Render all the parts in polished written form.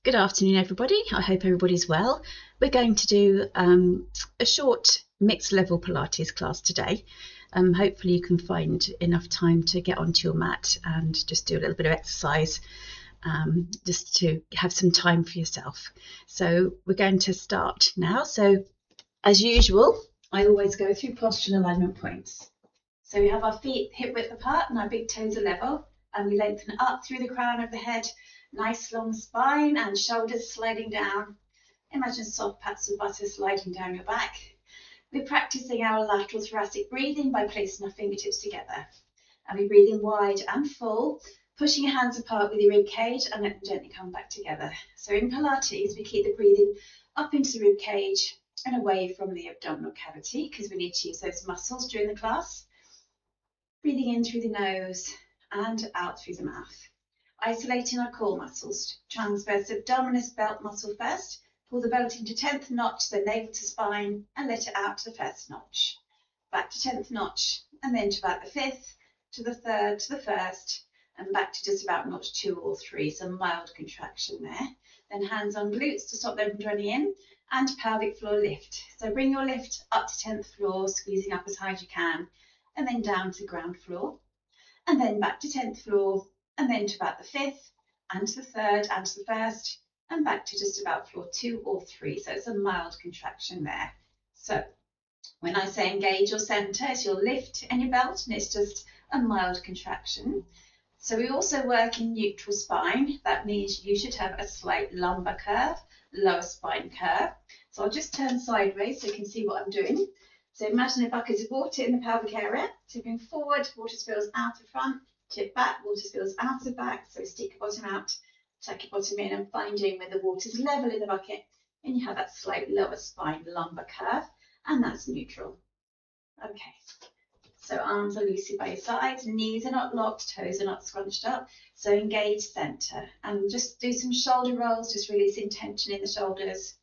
Good afternoon, everybody. I hope everybody's well. We're going to do a short mixed level Pilates class today. Hopefully you can find enough time to get onto your mat and just do a little bit of exercise, just to have some time for yourself. So we're going to start now. So as usual, I always go through posture and alignment points. So we have our feet hip width apart and our big toes are level, and we lengthen up through the crown of the head. Nice long spine and shoulders sliding down. Imagine soft pats of butter sliding down your back. We're practicing our lateral thoracic breathing by placing our fingertips together. And we breathe in wide and full, pushing your hands apart with your rib cage and let them gently come back together. So in Pilates, we keep the breathing up into the rib cage and away from the abdominal cavity because we need to use those muscles during the class. Breathing in through the nose and out through the mouth. Isolating our core muscles, transverse abdominis belt muscle first, pull the belt into 10th notch, then navel to spine, and let it out to the first notch. Back to 10th notch, and then to about the 5th, to the 3rd, to the 1st, and back to just about notch 2 or 3, some mild contraction there. Then hands on glutes to stop them from running in, and pelvic floor lift. So bring your lift up to 10th floor, squeezing up as high as you can, and then down to ground floor, and then back to 10th floor, and then to about the 5th, and to the 3rd, and to the 1st, and back to just about floor 2 or 3. So it's a mild contraction there. So when I say engage your centre, it's your lift and your belt, and it's just a mild contraction. So we also work in neutral spine. That means you should have a slight lumbar curve, lower spine curve. So I'll just turn sideways so you can see what I'm doing. So imagine a bucket of water in the pelvic area. Tipping forward, water spills out the front. Tip back, water spills out the back, so stick your bottom out, tuck your bottom in, and finding where the water's level in the bucket, and you have that slight lower spine lumbar curve, and that's neutral. Okay, so arms are loosely by your sides, knees are not locked, toes are not scrunched up, so engage centre, and just do some shoulder rolls, just releasing tension in the shoulders,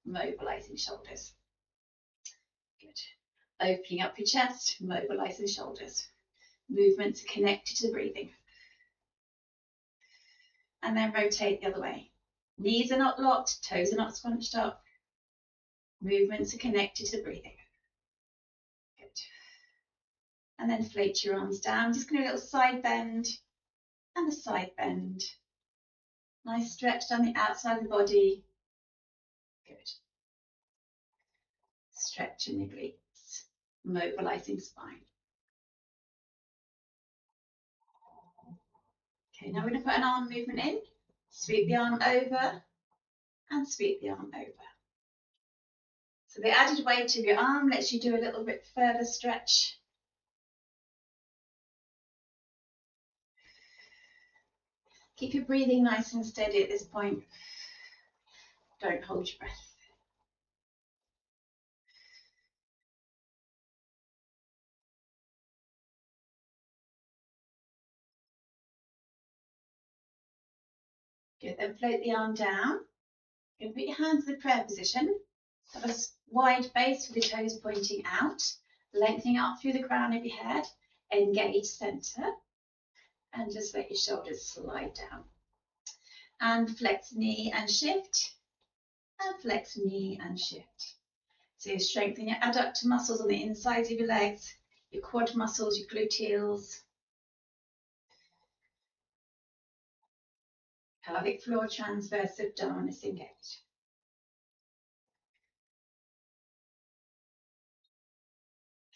mobilising shoulders. Good. Opening up your chest, mobilising shoulders. Movements are connected to the breathing. And then rotate the other way. Knees are not locked, toes are not scrunched up. Movements are connected to the breathing. Good. And then float your arms down. Just going to do a little side bend and a side bend. Nice stretch down the outside of the body. Good. Stretching the glutes, mobilising spine. Okay, now we're going to put an arm movement in. Sweep the arm over and sweep the arm over. So the added weight of your arm lets you do a little bit further stretch. Keep your breathing nice and steady at this point. Don't hold your breath. Good, then float the arm down. You're going to put your hands in the prayer position. Have a wide base with the toes pointing out, lengthening up through the crown of your head. Engage centre, and just let your shoulders slide down. And flex knee and shift, and flex knee and shift. So you strengthen your adductor muscles on the insides of your legs, your quad muscles, your gluteals. Pelvic floor, transverse abdominis engaged.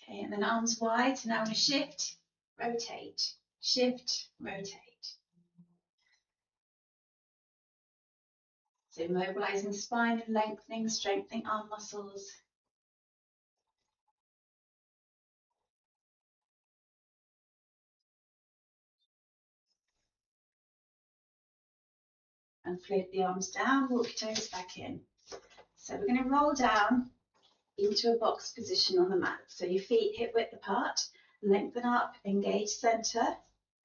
Okay, and then arms wide. So now we're going to shift, rotate, shift, rotate. So mobilising spine and lengthening, strengthening arm muscles. And float the arms down, walk your toes back in. So we're going to roll down into a box position on the mat. So your feet hip width apart, lengthen up, engage centre,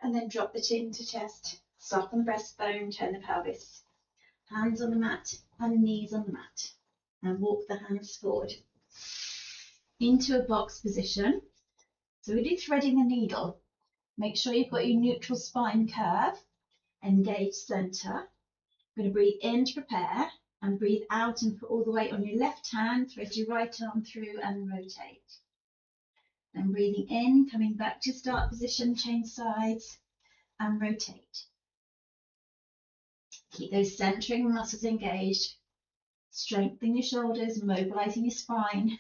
and then drop the chin to chest, soften the breastbone, turn the pelvis. Hands on the mat and knees on the mat. And walk the hands forward into a box position. So we do threading the needle. Make sure you've got your neutral spine curve, engage centre, I'm going to breathe in to prepare and breathe out and put all the weight on your left hand, thread your right arm through and rotate. Then breathing in, coming back to start position, change sides and rotate. Keep those centering muscles engaged. Strengthen your shoulders, mobilizing your spine.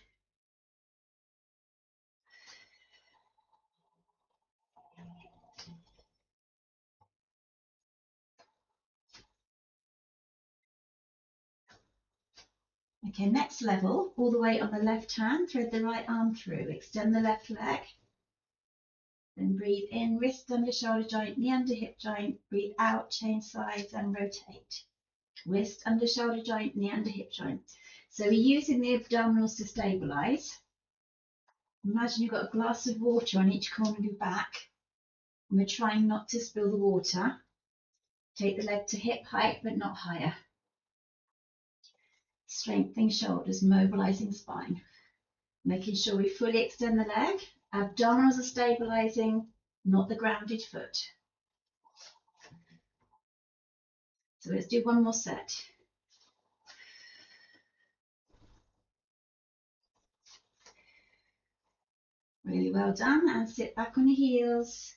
Okay, next level, all the way on the left hand, thread the right arm through, extend the left leg. Then breathe in, wrist under shoulder joint, knee under hip joint, breathe out, change sides and rotate. Wrist under shoulder joint, knee under hip joint. So we're using the abdominals to stabilize. Imagine you've got a glass of water on each corner of your back. And we're trying not to spill the water. Take the leg to hip height, but not higher. Strengthening shoulders, mobilizing spine. Making sure we fully extend the leg. Abdominals are stabilizing, not the grounded foot. So let's do one more set. Really well done. And sit back on your heels.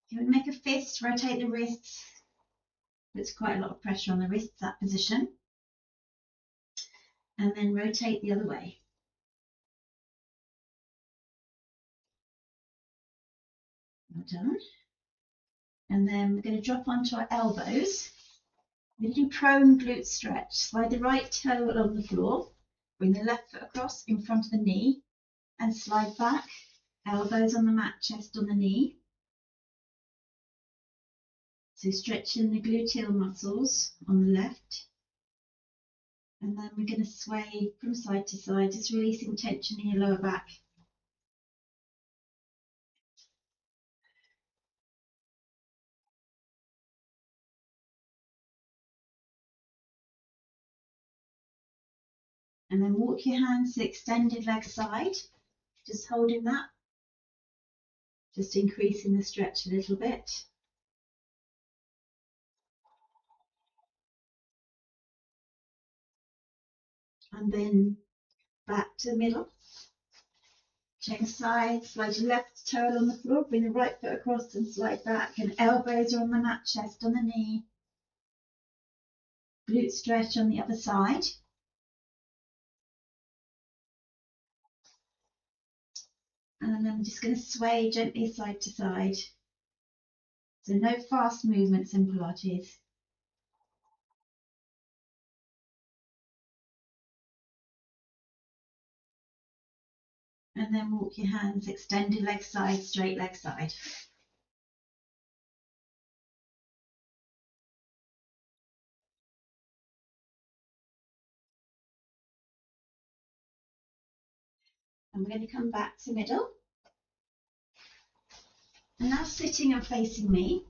You want to make a fist, rotate the wrists. There's quite a lot of pressure on the wrists, that position. And then rotate the other way. Well done. And then we're going to drop onto our elbows. We're going to do prone glute stretch. Slide the right toe along the floor. Bring the left foot across in front of the knee and slide back. Elbows on the mat, chest on the knee. So stretching the gluteal muscles on the left. And then we're going to sway from side to side, just releasing tension in your lower back. And then walk your hands to the extended leg side, just holding that, just increasing the stretch a little bit. And then back to the middle. Change sides, slide your left toe on the floor, bring the right foot across and slide back. And elbows are on the mat, chest on the knee. Glute stretch on the other side. And then I'm just going to sway gently side to side. So no fast movements in Pilates. And then walk your hands, extended leg side, straight leg side. And we're going to come back to middle. And now sitting and facing me.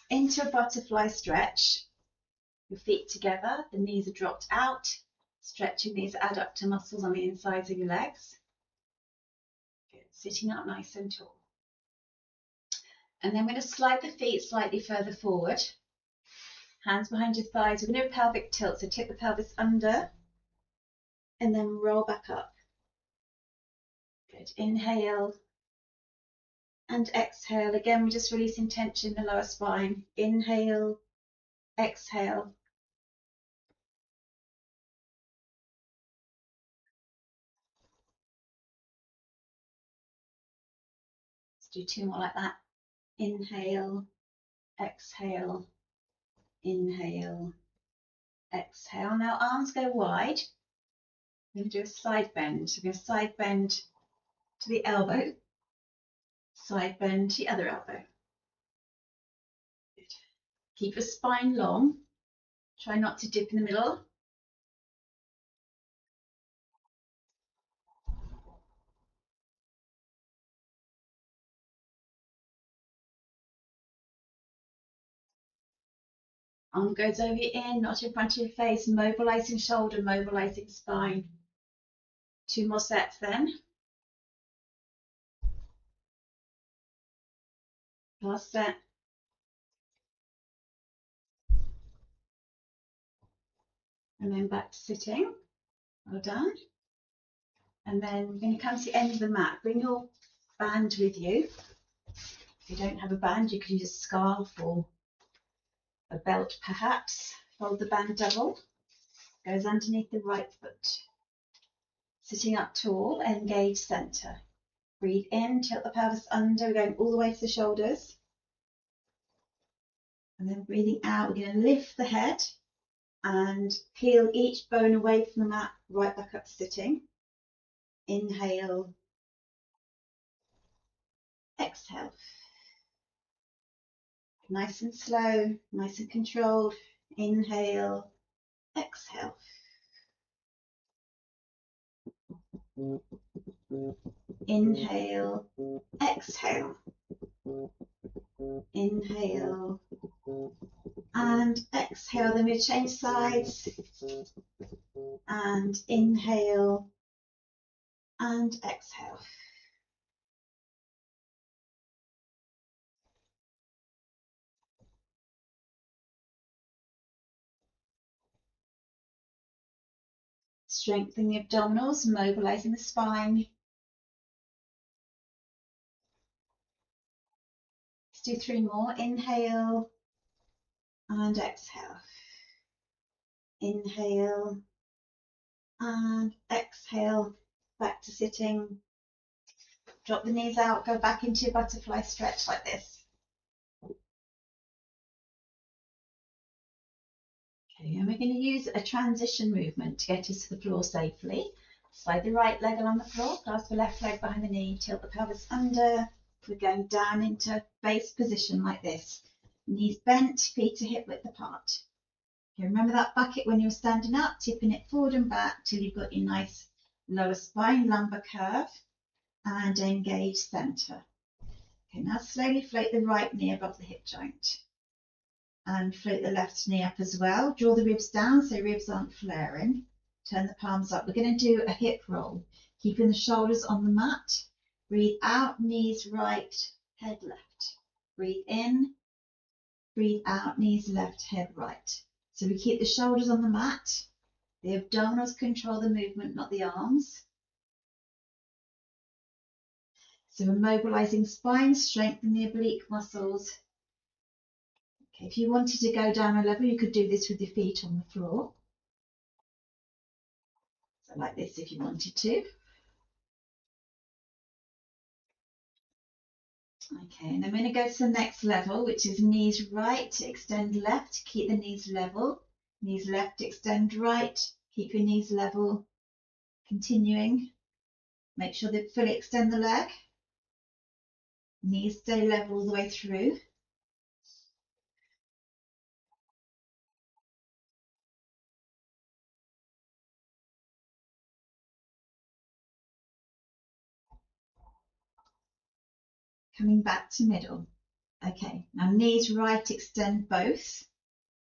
Into a butterfly stretch. Your feet together, the knees are dropped out. Stretching these adductor muscles on the insides of your legs. Good. Sitting up nice and tall. And then we're going to slide the feet slightly further forward. Hands behind your thighs. We're going to do a pelvic tilt, so tip the pelvis under and then roll back up. Good. Inhale and exhale. Again, we're just releasing tension in the lower spine. Inhale, exhale. Let's do two more like that. Inhale, exhale, inhale, exhale. Now arms go wide. We're going to do a side bend. So we're going to side bend to the elbow, side bend to the other elbow. Good. Keep your spine long. Try not to dip in the middle. Arm goes over your ear, not in front of your face, mobilizing shoulder, mobilizing spine. Two more sets then. Last set. and then back to sitting. Well done. And then we're going to come to the end of the mat. Bring your band with you. If you don't have a band, you could use a scarf or a belt perhaps. Fold the band double. Goes underneath the right foot. Sitting up tall, engage centre. Breathe in, tilt the pelvis under. We're going all the way to the shoulders. And then breathing out, we're going to lift the head and peel each bone away from the mat, right back up to sitting. Inhale, exhale. Nice and slow, nice and controlled. Inhale, exhale. Inhale, exhale. Inhale and exhale. Then we change sides. And inhale and exhale. Strengthen the abdominals, mobilizing the spine. Let's do 3 more. Inhale and exhale. Inhale and exhale. Back to sitting. Drop the knees out, go back into your butterfly stretch like this. Okay, and we're going to use a transition movement to get us to the floor safely. Slide the right leg along the floor, clasp the left leg behind the knee, tilt the pelvis under. We're going down into base position like this. Knees bent, feet are hip width apart. Okay, remember that bucket when you're standing up, tipping it forward and back till you've got your nice lower spine, lumbar curve, and engage centre. Okay, now slowly float the right knee above the hip joint. And float the left knee up as well. Draw the ribs down so ribs aren't flaring. Turn the palms up. We're going to do a hip roll, keeping the shoulders on the mat. Breathe out, knees right, head left. Breathe in, breathe out, knees left, head right. So we keep the shoulders on the mat. The abdominals control the movement, not the arms. So we're mobilizing spine, strengthen the oblique muscles. Okay, if you wanted to go down a level, you could do this with your feet on the floor. So like this if you wanted to. Okay, and I'm going to go to the next level, which is knees right, extend left, keep the knees level. Knees left, extend right, keep your knees level. Continuing. Make sure that fully extend the leg. Knees stay level all the way through. Coming back to middle. Okay, now knees right, extend both.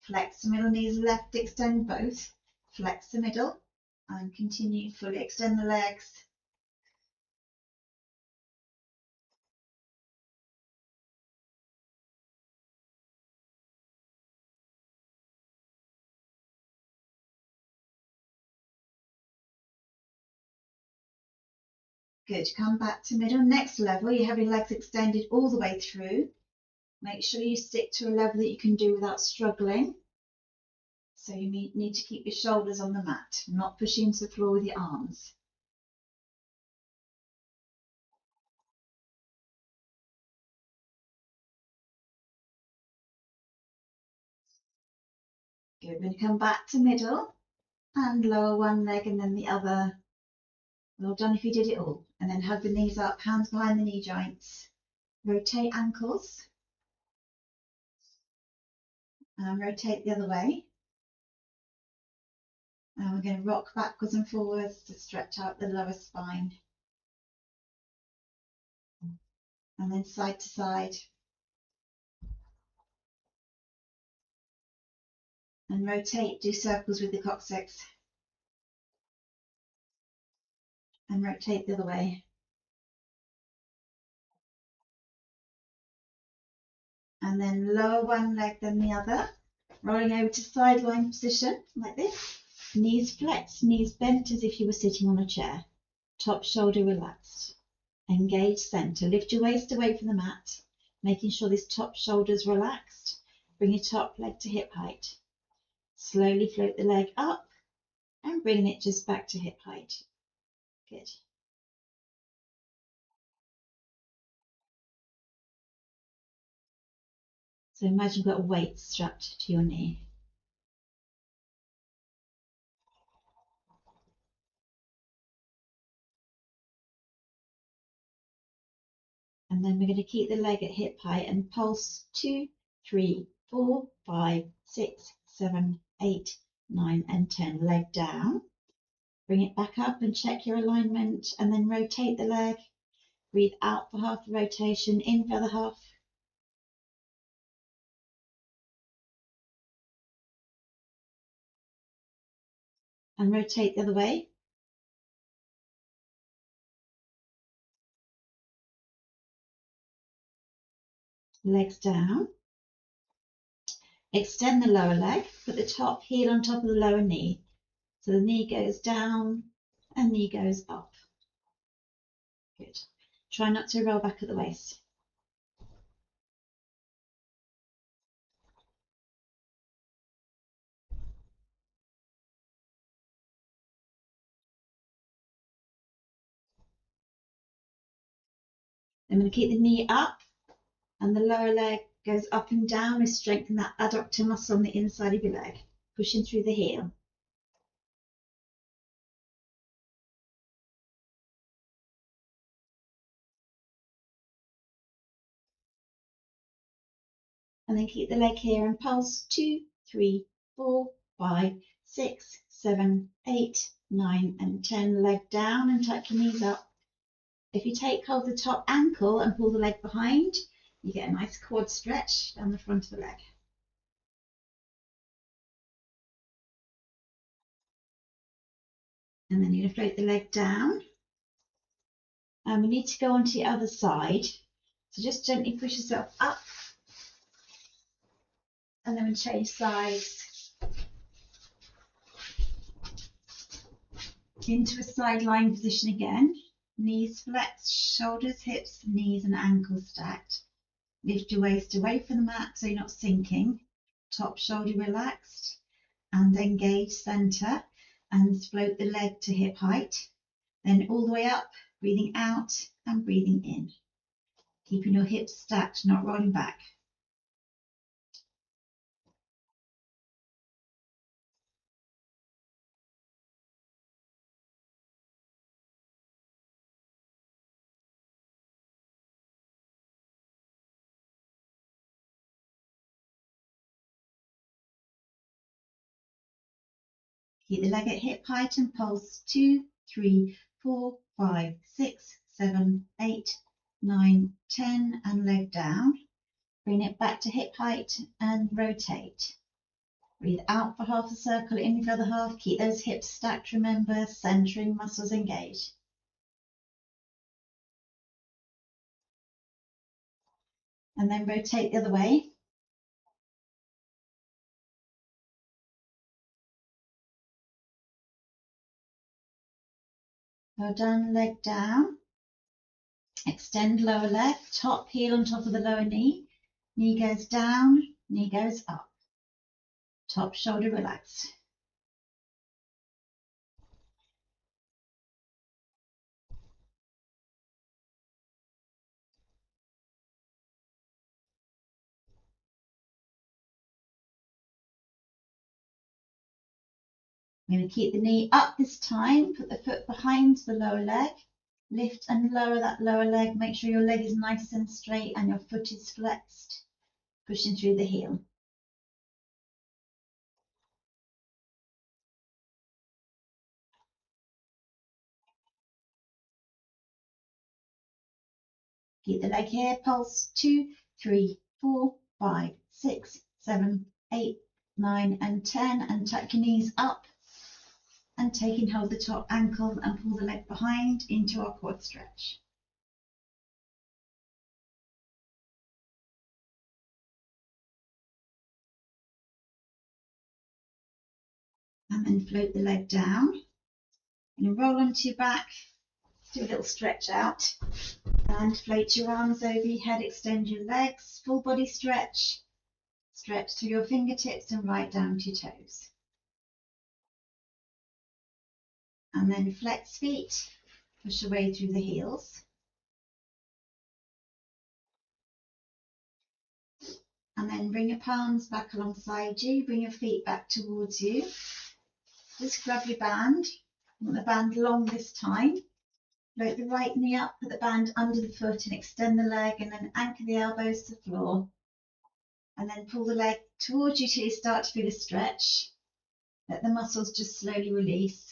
Flex the middle, knees left, extend both. Flex the middle and continue, fully extend the legs. Good, come back to middle. Next level, you have your legs extended all the way through. Make sure you stick to a level that you can do without struggling. So you need to keep your shoulders on the mat, not pushing into the floor with your arms. Good, we're going to come back to middle and lower one leg and then the other. Well done if you did it all. And then hug the knees up, hands behind the knee joints. Rotate ankles. And rotate the other way. And we're going to rock backwards and forwards to stretch out the lower spine. And then side to side. And rotate, do circles with the coccyx. And rotate the other way. And then lower one leg then the other. Rolling over to sideline position like this. Knees flexed, knees bent as if you were sitting on a chair. Top shoulder relaxed. Engage center. Lift your waist away from the mat, making sure this top shoulder is relaxed. Bring your top leg to hip height. Slowly float the leg up and bring it just back to hip height. Good. So imagine you've got a weight strapped to your knee. And then we're going to keep the leg at hip height and pulse 2, 3, 4, 5, 6, 7, 8, 9, and 10. Leg down. Bring it back up and check your alignment, and then rotate the leg. Breathe out for half the rotation, in for the other half. And rotate the other way. Legs down. Extend the lower leg. Put the top heel on top of the lower knee. So the knee goes down and knee goes up. Good. Try not to roll back at the waist. I'm going to keep the knee up and the lower leg goes up and down. We strengthen that adductor muscle on the inside of your leg, pushing through the heel. And then keep the leg here and pulse 2, 3, 4, 5, 6, 7, 8, 9, and 10. Leg down and tuck your knees up. If you take hold of the top ankle and pull the leg behind, you get a nice quad stretch down the front of the leg. And then you're going to float the leg down. And we need to go on to the other side. So just gently push yourself up. And then we change sides into a side lying position again. Knees flexed, shoulders, hips, knees and ankles stacked. Lift your waist away from the mat so you're not sinking. Top shoulder relaxed and engage center and float the leg to hip height. Then all the way up, breathing out and breathing in. Keeping your hips stacked, not rolling back. Keep the leg at hip height and pulse 2, 3, 4, 5, 6, 7, 8, 9, 10, and leg down. Bring it back to hip height and rotate. Breathe out for half a circle, in for the other half. Keep those hips stacked, remember, centering muscles engaged. And then rotate the other way. Well done, leg down. Extend lower leg, top heel on top of the lower knee. Knee goes down, knee goes up. Top shoulder relaxed. I'm going to keep the knee up this time. Put the foot behind the lower leg. Lift and lower that lower leg. Make sure your leg is nice and straight and your foot is flexed. Pushing through the heel. Keep the leg here. Pulse 2, 3, 4, 5, 6, 7, 8, 9, and 10. And tuck your knees up. And taking hold of the top ankle and pull the leg behind into our quad stretch. and then float the leg down. And roll onto your back, do a little stretch out, and float your arms over your head, extend your legs, full body stretch. Stretch through your fingertips and right down to your toes. And then flex feet, push away through the heels. And then bring your palms back alongside you, bring your feet back towards you. Just grab your band. You want the band long this time. Float the right knee up, put the band under the foot and extend the leg, and then anchor the elbows to the floor. And then pull the leg towards you till you start to feel a stretch. Let the muscles just slowly release.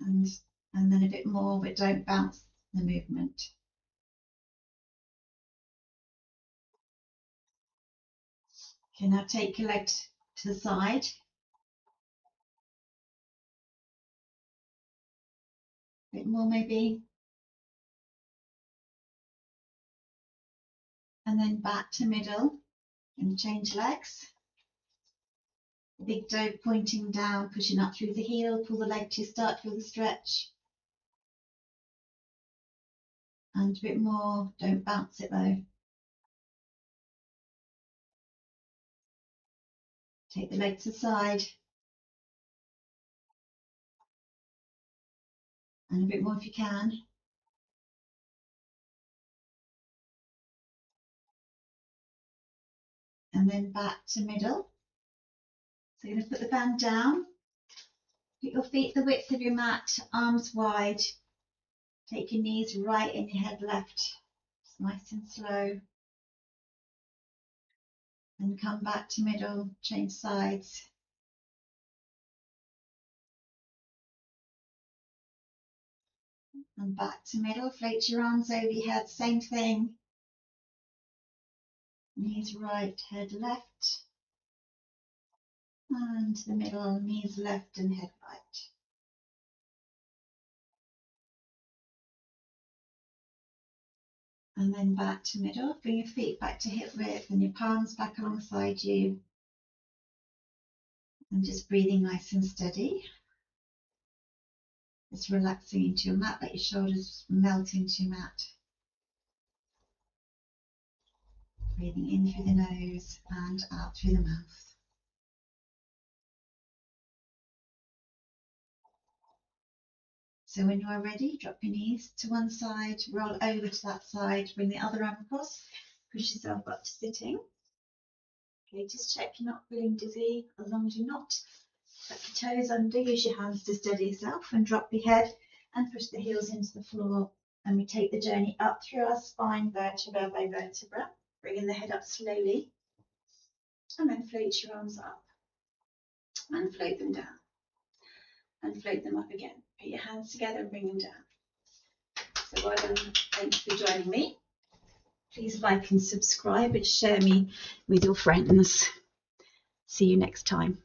And then a bit more, but don't bounce the movement. Okay, now take your leg to the side. A bit more maybe. And then back to middle and change legs. The big toe pointing down, pushing up through the heel, pull the leg to start, feel the stretch. And a bit more, don't bounce it though. Take the leg to the side. And a bit more if you can. And then back to middle. So you're going to put the band down. Put your feet the width of your mat, arms wide. Take your knees right and your head left. Just nice and slow. And come back to middle, change sides. And back to middle, float your arms over your head, same thing. Knees right, head left. And the middle, knees left and head right. And then back to middle, bring your feet back to hip width and your palms back alongside you. And just breathing nice and steady. Just relaxing into your mat, let your shoulders melt into your mat. Breathing in through the nose and out through the mouth. So when you are ready, drop your knees to one side, roll over to that side, bring the other arm across, push yourself up to sitting. Okay, just check you're not feeling dizzy. As long as you're not, tuck your toes under, use your hands to steady yourself and drop your head and push the heels into the floor. And we take the journey up through our spine, vertebra by vertebra, bringing the head up slowly. And then float your arms up and float them down. And float them up again. Put your hands together and bring them down. So well done. Thanks for joining me. Please like and subscribe and share me with your friends. See you next time.